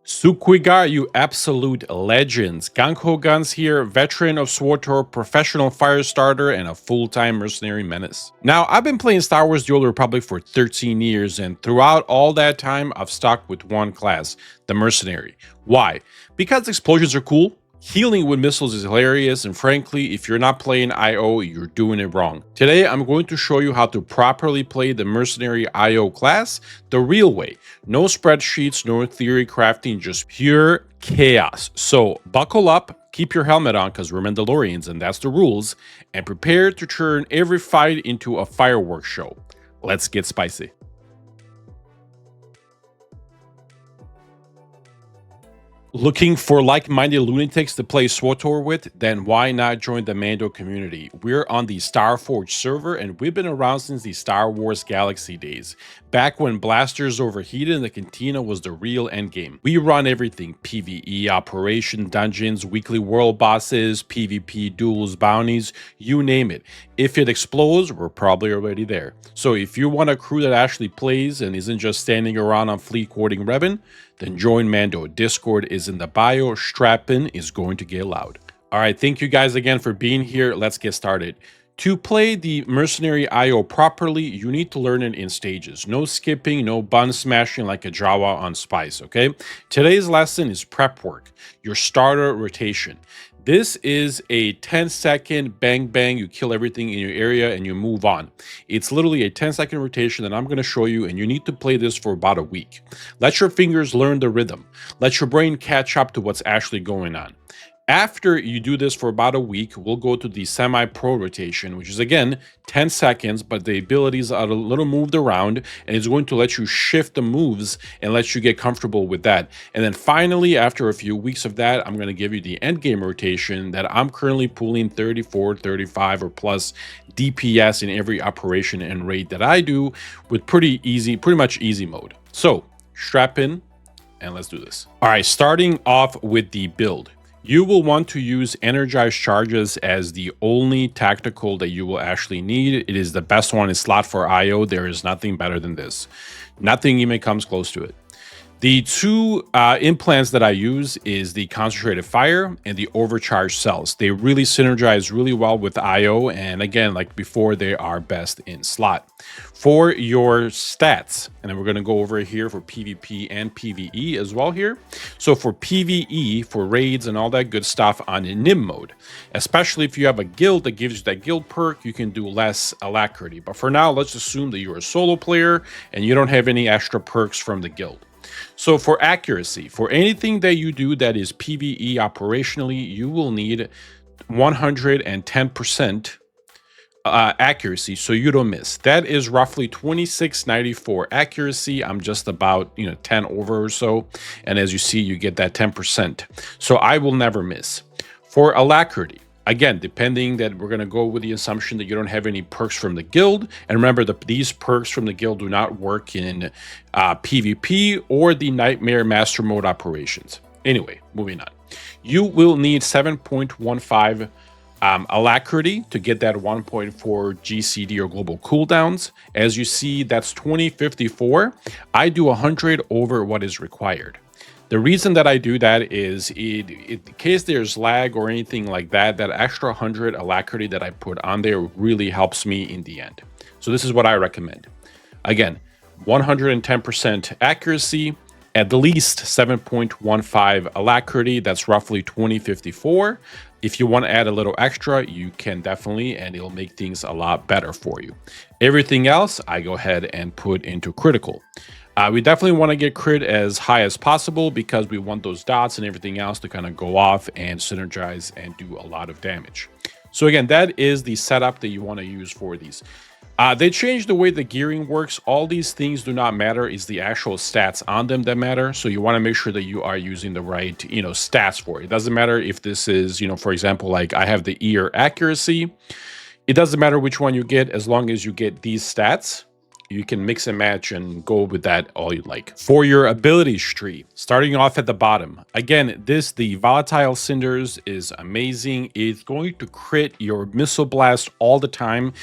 Sukwiga, you absolute legends. GungHoGuns here, veteran of SWTOR, professional fire starter, and a full-time mercenary menace. Now, I've been playing Star Wars The Old Republic for 13 years, and throughout all that time, I've stuck with one class, the Mercenary. Why? Because explosions are cool, healing with missiles is hilarious, and frankly, if you're not playing IO, you're doing it wrong. Today, I'm going to show you how to properly play the Mercenary IO class the real way. No spreadsheets, no theory crafting, just pure chaos. So buckle up, keep your helmet on because we're Mandalorians and that's the rules, and prepare to turn every fight into a fireworks show. Let's get spicy. Looking for like-minded lunatics to play SWTOR with? Then why not join the Mando community? We're on the Starforge server and we've been around since the Star Wars Galaxy days. Back when blasters overheated and the cantina was the real endgame. We run everything: PvE, operation, dungeons, weekly world bosses, PvP, duels, bounties, you name it. If it explodes, we're probably already there. So if you want a crew that actually plays and isn't just standing around on fleet quoting Revan, then join Mando. Discord is in the bio. Strap in, is going to get loud. All right, thank you guys again for being here. Let's get started. To play the Mercenary IO properly, you need to learn it in stages. No skipping, no bun smashing like a Jawa on Spice, okay? Today's lesson is prep work, your starter rotation. This is a 10-second bang bang, you kill everything in your area and you move on. It's literally a 10-second rotation that I'm going to show you, and you need to play this for about a week. Let your fingers learn the rhythm. Let your brain catch up to what's actually going on. After you do this for about a week, we'll go to the semi-pro rotation, which is again 10 seconds, but the abilities are a little moved around, and it's going to let you shift the moves and let you get comfortable with that. And then finally, after a few weeks of that, I'm going to give you the end game rotation that I'm currently pulling 34, 35 or plus DPS in every operation and raid that I do with pretty much easy mode. So strap in and let's do this. All right, starting off with the build. You will want to use energized charges as the only tactical that you will actually need. It is the best one in slot for IO. There is nothing better than this. Nothing even comes close to it. The two implants that I use is the concentrated fire and the overcharged cells. They really synergize really well with IO, and again, like before, they are best in slot. For your stats, and then we're going to go over here for PvP and PvE as well here. So for PvE, for raids and all that good stuff on NIM mode, especially if you have a guild that gives you that guild perk, you can do less alacrity. But for now, let's assume that you're a solo player and you don't have any extra perks from the guild. So for accuracy, for anything that you do that is PvE operationally, you will need 110% accuracy so you don't miss. That is roughly 2694 accuracy. I'm just about 10 over or so, and as you see, you get that 10%. So I will never miss. For alacrity, again, depending that we're going to go with the assumption that you don't have any perks from the guild. And remember that these perks from the guild do not work in PvP or the Nightmare Master Mode operations. Anyway, moving on. You will need 7.15 alacrity to get that 1.4 GCD or global cooldowns. As you see, that's 2054. I do 100 over what is required. The reason that I do that is in case there's lag or anything like that, that extra 100 alacrity that I put on there really helps me in the end. So this is what I recommend. Again, 110% accuracy, at least 7.15 alacrity, that's roughly 2054. If you want to add a little extra, you can definitely, and it'll make things a lot better for you. Everything else, I go ahead and put into critical. We definitely want to get crit as high as possible because we want those dots and everything else to kind of go off and synergize and do a lot of damage. So again, that is the setup that you want to use for these. They changed the way the gearing works. All these things do not matter. It's the actual stats on them that matter. So you want to make sure that you are using the right, stats for it. It doesn't matter if this is, for example, like I have the ear accuracy. It doesn't matter which one you get as long as you get these stats. You can mix and match and go with that all you like. For your abilities tree, starting off at the bottom. Again, the Volatile Cinders is amazing. It's going to crit your Missile Blast all the time.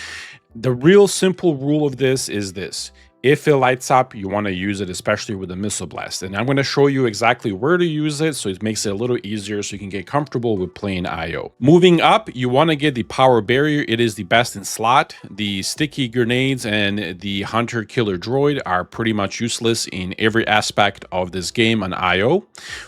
The real simple rule of this is this. If it lights up, you want to use it, especially with a missile blast. And I'm going to show you exactly where to use it, so it makes it a little easier so you can get comfortable with playing IO. Moving up, you want to get the power barrier. It is the best in slot. The sticky grenades and the hunter killer droid are pretty much useless in every aspect of this game on IO.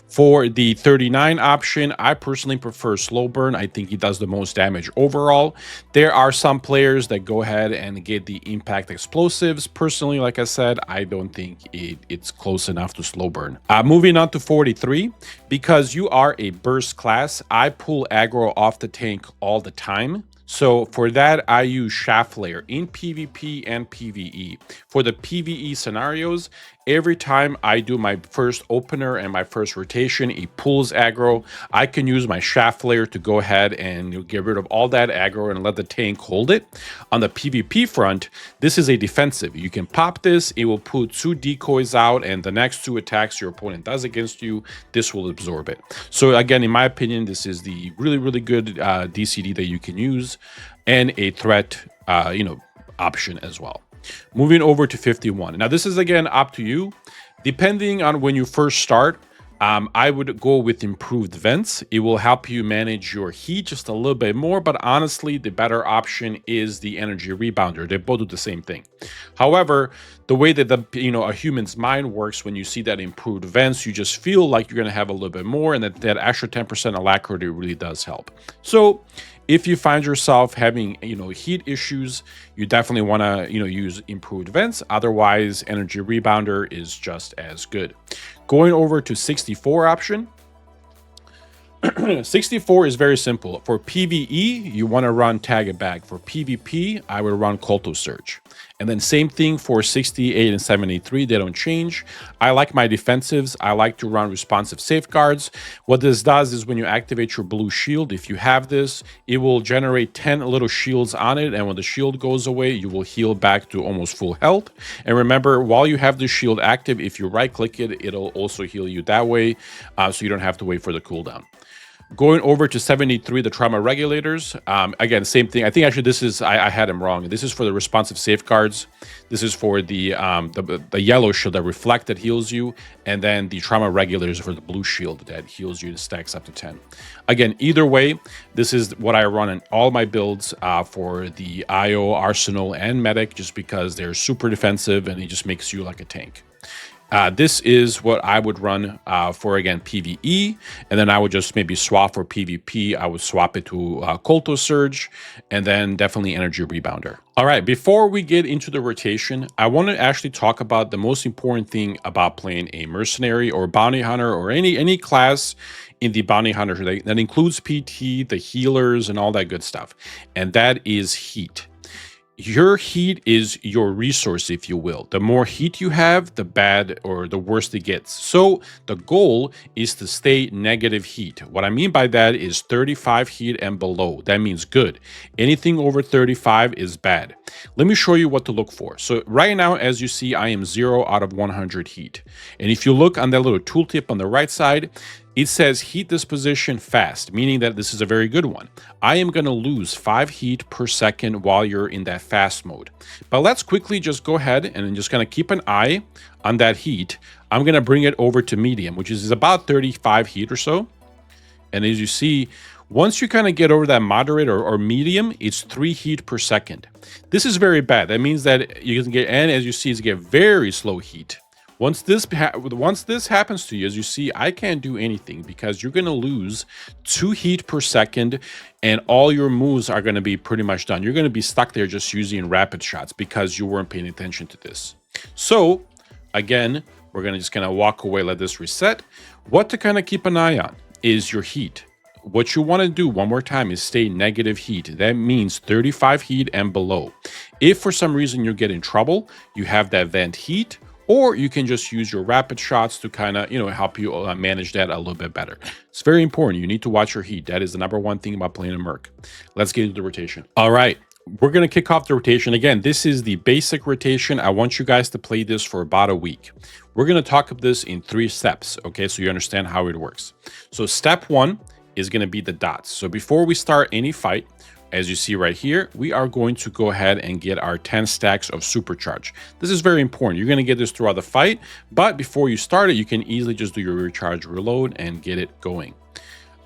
For the 39 option, I personally prefer slow burn. I think he does the most damage overall. There are some players that go ahead and get the impact explosives. Personally, like I said, I don't think it's close enough to slow burn. Moving on to 43, because you are a burst class, I pull aggro off the tank all the time. So for that, I use Shaft Layer in PvP and PvE. For the PvE scenarios, every time I do my first opener and my first rotation, it pulls aggro. I can use my Shaft Layer to go ahead and get rid of all that aggro and let the tank hold it. On the PvP front, this is a defensive. You can pop this, it will put 2 decoys out, and the next 2 attacks your opponent does against you, this will absorb it. So again, in my opinion, this is the really good DCD that you can use, and a threat option as well. Moving over to 51. Now this is again up to you. Depending on when you first start, I would go with improved vents. It will help you manage your heat just a little bit more, but honestly, the better option is the energy rebounder. They both do the same thing. However, the way that a human's mind works, when you see that improved vents, you just feel like you're going to have a little bit more, and that extra 10% alacrity really does help. So if you find yourself having heat issues, you definitely want to use improved vents. Otherwise, energy rebounder is just as good. Going over to 64 option. 64 is very simple. For PvE, you want to run Tag It Back. For PvP, I would run Kolto Surge. And then same thing for 68 and 73, they don't change. I like my defensives. I like to run responsive safeguards. What this does is when you activate your blue shield, if you have this, it will generate 10 little shields on it. And when the shield goes away, you will heal back to almost full health. And remember, while you have the shield active, if you right click it, it'll also heal you that way. So you don't have to wait for the cooldown. Going over to 73, the trauma regulators. Again, same thing. I think actually this is, I had them wrong. This is for the responsive safeguards. This is for the yellow shield that reflect, that heals you. And then the trauma regulators for the blue shield that heals you and stacks up to 10. Again, either way, this is what I run in all my builds for the IO, Arsenal, and Medic, just because they're super defensive and it just makes you like a tank. This is what I would run for, again, PvE, and then I would just maybe swap for PvP. I would swap it to Kolto Surge, and then definitely Energy Rebounder. All right, before we get into the rotation, I want to actually talk about the most important thing about playing a mercenary or bounty hunter or any class in the bounty hunter. That includes PT, the healers, and all that good stuff, and that is heat. Your heat is your resource, if you will. The more heat you have, the bad or the worse it gets. So the goal is to stay negative heat. What I mean by that is 35 heat and below. That means good. Anything over 35 is bad. Let me show you what to look for. So right now, as you see, I am 0 out of 100 heat. And if you look on that little tooltip on the right side, it says heat disposition fast, meaning that this is a very good one. I am going to lose 5 heat per second while you're in that fast mode. But let's quickly just go ahead and I'm just going to keep an eye on that heat. I'm going to bring it over to medium, which is about 35 heat or so. And as you see, once you kind of get over that moderate or medium, it's 3 heat per second. This is very bad. That means that you can get, and as you see, it's get very slow heat. Once this happens to you, as you see, I can't do anything because you're going to lose 2 heat per second and all your moves are going to be pretty much done. You're going to be stuck there just using rapid shots because you weren't paying attention to this. So again, we're going to just kind of walk away, let this reset. What to kind of keep an eye on is your heat. What you want to do one more time is stay negative heat. That means 35 heat and below. If for some reason you get in trouble, you have that vent heat, or you can just use your rapid shots to kind of, help you manage that a little bit better. It's very important. You need to watch your heat. That is the #1 thing about playing a Merc. Let's get into the rotation. All right. We're going to kick off the rotation. Again, this is the basic rotation. I want you guys to play this for about a week. We're going to talk about this in 3 steps, okay, so you understand how it works. So step 1 is going to be the dots. So before we start any fight, as you see right here, we are going to go ahead and get our 10 stacks of supercharge. This is very important. You're going to get this throughout the fight, but before you start it, you can easily just do your recharge reload and get it going.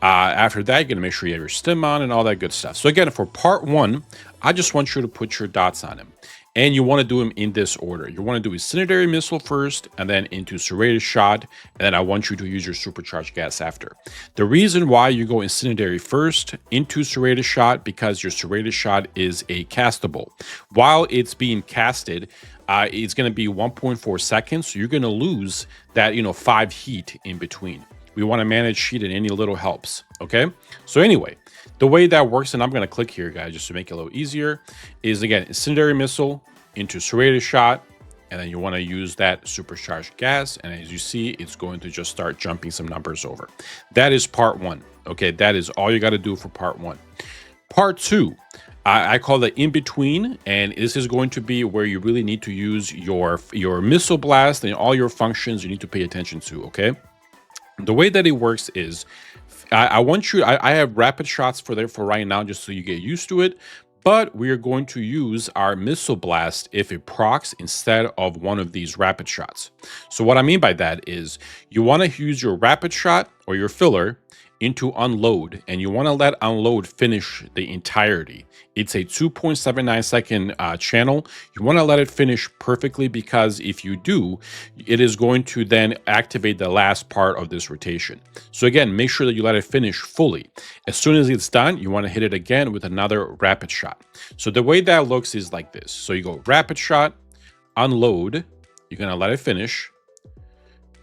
After that, you're going to make sure you have your stim on and all that good stuff. So again, for part 1, I just want you to put your dots on him. And you want to do them in this order. You want to do incendiary missile first, and then into serrated shot, and then I want you to use your supercharged gas after. The reason why you go incendiary first into serrated shot, because your serrated shot is a castable. While it's being casted, it's going to be 1.4 seconds, so you're going to lose that 5 heat in between. We want to manage heat, and any little helps. Okay, so anyway, the way that works, and I'm going to click here, guys, just to make it a little easier, is again incendiary missile into serrated shot, and then you want to use that supercharged gas, and as you see, it's going to just start jumping some numbers over. That is part 1. Okay, that is all you got to do for part 1. Part 2, I call it in between, and this is going to be where you really need to use your missile blast and all your functions you need to pay attention to. Okay, the way that it works is I want you, I have rapid shots for right now, just so you get used to it. But we are going to use our missile blast if it procs instead of one of these rapid shots. So what I mean by that is you want to use your rapid shot or your filler into unload, and you want to let unload finish the entirety. It's a 2.79 second channel. You want to let it finish perfectly, because if you do, it is going to then activate the last part of this rotation. So again, make sure that you let it finish fully. As soon as it's done, you want to hit it again with another rapid shot. So the way that looks is like this. So you go rapid shot, unload, you're going to let it finish,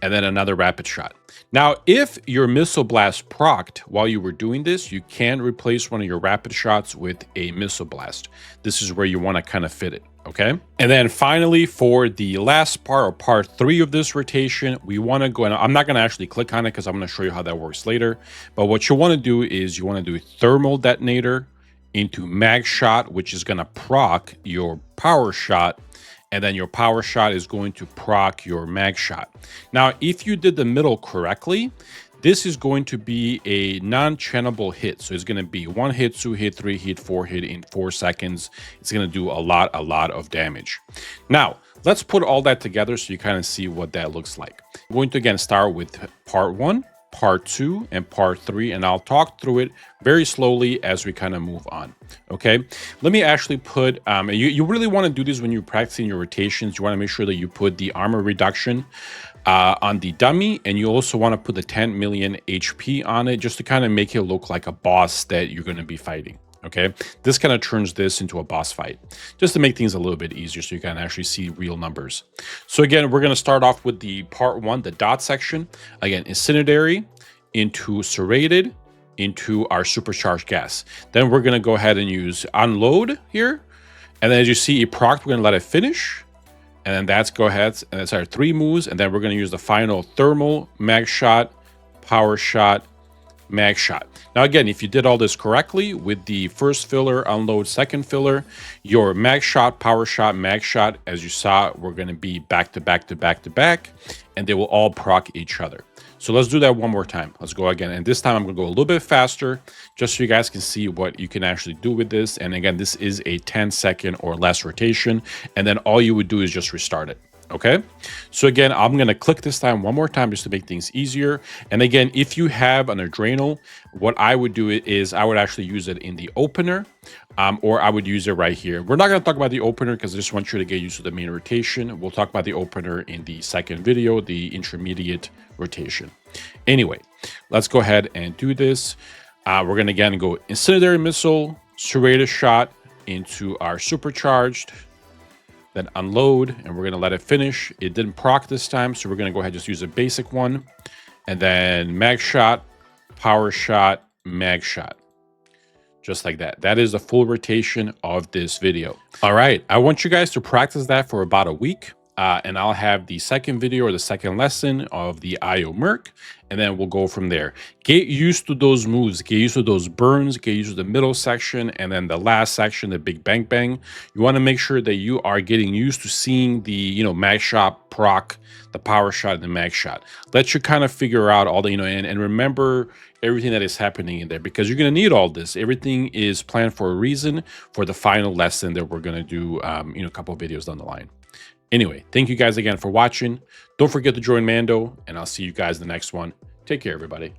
and then another rapid shot. Now, if your missile blast procced while you were doing this, you can replace one of your rapid shots with a missile blast. This is where you want to kind of fit it, okay? And then finally, for the last part, or part 3 of this rotation, we want to go, and I'm not going to actually click on it because I'm going to show you how that works later. But what you want to do is you want to do thermal detonator into mag shot, which is going to proc your power shot, and then your power shot is going to proc your mag shot. Now, if you did the middle correctly, this is going to be a non-channelable hit. So it's going to be 1 hit, 2 hit, 3 hit, 4 hit in 4 seconds. It's going to do a lot of damage. Now, let's put all that together so you kind of see what that looks like. I'm going to again start with part 1, part 2, and part 3, and I'll talk through it very slowly as we kind of move on. Okay, let me actually put you really want to do this when you're practicing your rotations. You want to make sure that you put the armor reduction on the dummy, and you also want to put the 10 million HP on it, just to kind of make it look like a boss that you're going to be fighting. Okay, this kind of turns this into a boss fight, just to make things a little bit easier so you can actually see real numbers. So again, we're going to start off with the part 1, the dot section. Again, incendiary into serrated into our supercharged gas. Then we're going to go ahead and use unload here. And then as you see it procced, we're going to let it finish. And then that's go ahead, and that's our 3 moves. And then we're going to use the final thermal, mag shot, power shot, mag shot. Now again, if you did all this correctly with the first filler, unload, second filler, your mag shot, power shot, mag shot, as you saw, we're going to be back to back to back to back, and they will all proc each other. So let's do that one more time. Let's go again. And this time I'm going to go a little bit faster, just so you guys can see what you can actually do with this. And again, this is a 10-second or less rotation. And then all you would do is just restart it. Okay, so again, I'm going to click this time one more time just to make things easier. And again, if you have an adrenal, what I would do is I would actually use it in the opener, or I would use it right here. We're not going to talk about the opener because I just want you to get used to the main rotation. We'll talk about the opener in the second video, the intermediate rotation. Anyway, let's go ahead and do this. We're going to again go incendiary missile, serrated shot into our supercharged, then unload, and we're going to let it finish. It didn't proc this time, so we're going to go ahead and just use a basic one. And then mag shot, power shot, mag shot. Just like that. That is the full rotation of this video. All right, I want you guys to practice that for about a week. and I'll have the second video or the second lesson of the IO Merc, and then we'll go from there. Get used to those moves, get used to those burns, get used to the middle section, and then the last section, the big bang bang. You want to make sure that you are getting used to seeing the, mag shot proc, the power shot, and the mag shot. Let you kind of figure out all the, and remember everything that is happening in there, because you're going to need all this. Everything is planned for a reason for the final lesson that we're going to do, a couple of videos down the line. Anyway, thank you guys again for watching. Don't forget to join Mando, and I'll see you guys in the next one. Take care, everybody.